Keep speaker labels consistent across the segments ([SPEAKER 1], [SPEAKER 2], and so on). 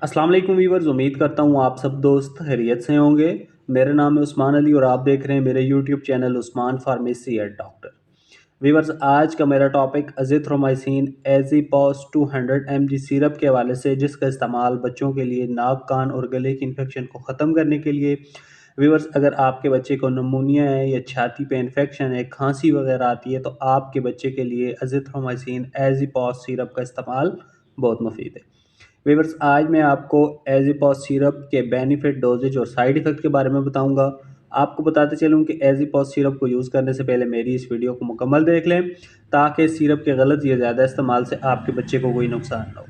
[SPEAKER 1] अस्सलाम वालेकुम वीवर्स, उम्मीद करता हूँ आप सब दोस्त खैरियत से होंगे। मेरा नाम है उस्मान अली और आप देख रहे हैं मेरे YouTube channel Usman pharmacy at doctor. Viewers, आज का मेरा टॉपिक अजिथ्रोमाइसिन एज़ीपॉस 200 mg सिरप के हवाले से, जिसका इस्तेमाल बच्चों के लिए नाक कान और गले की इन्फेक्शन को ख़त्म करने के लिए। वीवर्स, अगर आपके बच्चे को नमूनिया है या छाती पे इन्फेक्शन है, खांसी वगैरह आती है, तो आपके बच्चे के लिए अजिथ्रोमाइसिन एज़ीपॉस सिरप का इस्तेमाल बहुत मुफीद है। वीवर्स, आज मैं आपको एज़ीपॉस सिरप के बेनिफिट, डोजेज और साइड इफ़ेक्ट के बारे में बताऊंगा। आपको बताते चलूं कि एज़ीपॉस सिरप को यूज़ करने से पहले मेरी इस वीडियो को मुकम्मल देख लें, ताकि सिरप के गलत या ज़्यादा इस्तेमाल से आपके बच्चे को कोई नुकसान ना हो।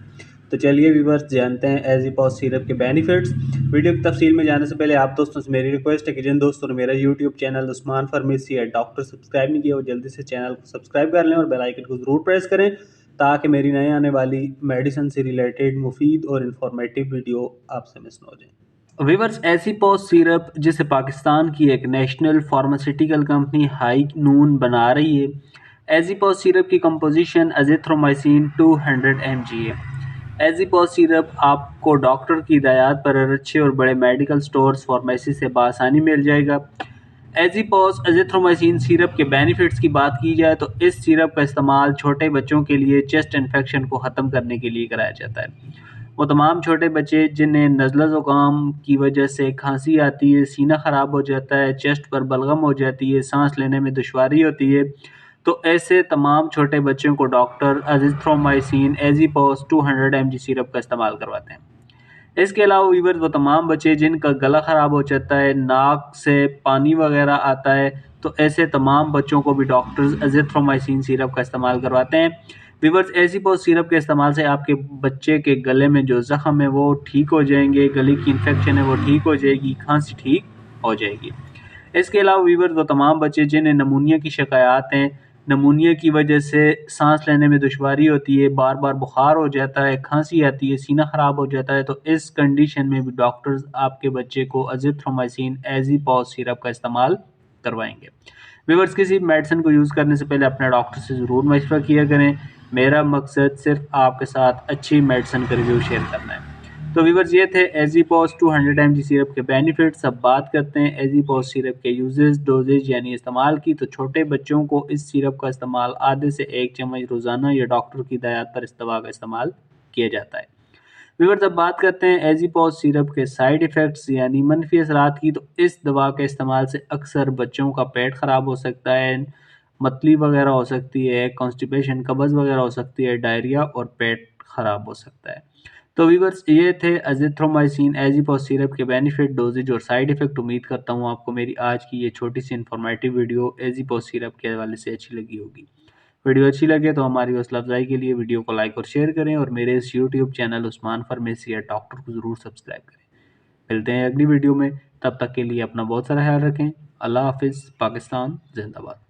[SPEAKER 1] तो चलिए वीवर्स, जानते हैं एज़ीपॉस सिरप के बेनिफिट्स। वीडियो की तफसील में जाने से पहले आप दोस्तों से मेरी रिक्वेस्ट है कि जिन दोस्तों ने मेरा YouTube channel Usman pharmacy at doctor subscribe नहीं किया, वो जल्दी से चैनल को सब्सक्राइब कर लें और बेल आइकन को ज़रूर प्रेस करें, ताकि मेरी नए आने वाली मेडिसिन से रिलेटेड मुफीद और इन्फॉर्मेटिव वीडियो आपसे मिस न हो जाए। वीवर्स, एज़ीपॉस सिरप, जिसे पाकिस्तान की एक नेशनल फार्मास्यूटिकल कंपनी हाई नून बना रही है, एज़ीपॉस सिरप की कंपोजिशन अजिथ्रोमाइसिन 200 mg है। एज़ीपॉस सिरप आपको डॉक्टर की हिदायत पर अच्छे और बड़े मेडिकल स्टोर्स, फार्मेसी से बआसानी मिल जाएगा। एज़ीपॉस एजिथ्रोमाइसिन सिरप के बेनिफिट्स की बात की जाए तो इस सिरप का इस्तेमाल छोटे बच्चों के लिए चेस्ट इन्फेक्शन को ख़त्म करने के लिए कराया जाता है। वो तमाम छोटे बच्चे जिन्हें नज़ला ज़ुकाम की वजह से खांसी आती है, सीना ख़राब हो जाता है, चेस्ट पर बलगम हो जाती है, सांस लेने में दुश्वारी होती है, तो ऐसे तमाम छोटे बच्चों को डॉक्टर एजिथ्रोमाइसिन एज़ीपॉस 200 mg सिरप का इस्तेमाल करवाते हैं। इसके अलावा वीवर्स, वो तमाम बच्चे जिनका गला ख़राब हो जाता है, नाक से पानी वगैरह आता है, तो ऐसे तमाम बच्चों को भी डॉक्टर्स एजिथ्रोमाइसिन सिरप का इस्तेमाल करवाते हैं। वीवर्स, एज़ीपॉस सिरप के इस्तेमाल से आपके बच्चे के गले में जो ज़ख़म है वो ठीक हो जाएंगे, गले की इन्फेक्शन है वो ठीक हो जाएगी, खांसी ठीक हो जाएगी। इसके अलावा वीवर्स, वो तमाम बच्चे जिन्हें नमूनिया की शिकायत हैं, नमूनिया की वजह से सांस लेने में दुश्वारी होती है, बार बार बुखार हो जाता है, खांसी आती है, सीना ख़राब हो जाता है, तो इस कंडीशन में भी डॉक्टर्स आपके बच्चे को अजिथ्रोमाइसिन एज़ीपॉस सिरप का इस्तेमाल करवाएंगे। व्यूअर्स, किसी मेडिसिन को यूज़ करने से पहले अपने डॉक्टर से ज़रूर मशवरा किया करें। मेरा मकसद सिर्फ आपके साथ अच्छी मेडिसिन का रिव्यू शेयर करना है। तो व्यूअर्स, ये थे एज़ीपॉस 200 mg सिरप के बेनिफिट्स। अब बात करते हैं एज़ीपॉस सिरप के यूजेस, डोजेज यानी इस्तेमाल की। तो छोटे बच्चों को इस सिरप का इस्तेमाल आधे से 1 चम्मच रोज़ाना या डॉक्टर की हिदायत पर इस दवा का इस्तेमाल किया जाता है। व्यूअर्स, अब बात करते हैं एज़ीपॉस सिरप के साइड इफ़ेक्ट्स यानी मनफी असरात की। तो इस दवा के इस्तेमाल से अक्सर बच्चों का पेट ख़राब हो सकता है, मतली वगैरह हो सकती है, कॉन्स्टिपेशन कब्ज़ वगैरह हो सकती है, डायरिया और पेट ख़राब हो सकता है। तो व्यूअर्स, ये थे एजिथ्रोमाइसिन एज़ीपॉस सिरप के बेनिफिट, डोजेज और साइड इफ़ेक्ट। उम्मीद करता हूँ आपको मेरी आज की ये छोटी सी इन्फॉर्मेटिव वीडियो एज़ीपॉस सिरप के हवाले से अच्छी लगी होगी। वीडियो अच्छी लगे तो हमारी हौसला अफजाई के लिए वीडियो को लाइक और शेयर करें और मेरे इस YouTube channel Usman pharmacy at doctor को ज़रूर सब्सक्राइब करें। मिलते हैं अगली वीडियो में, तब तक के लिए अपना बहुत सारा ख्याल रखें। अल्लाह हाफिज़। पाकिस्तान जिंदाबाद।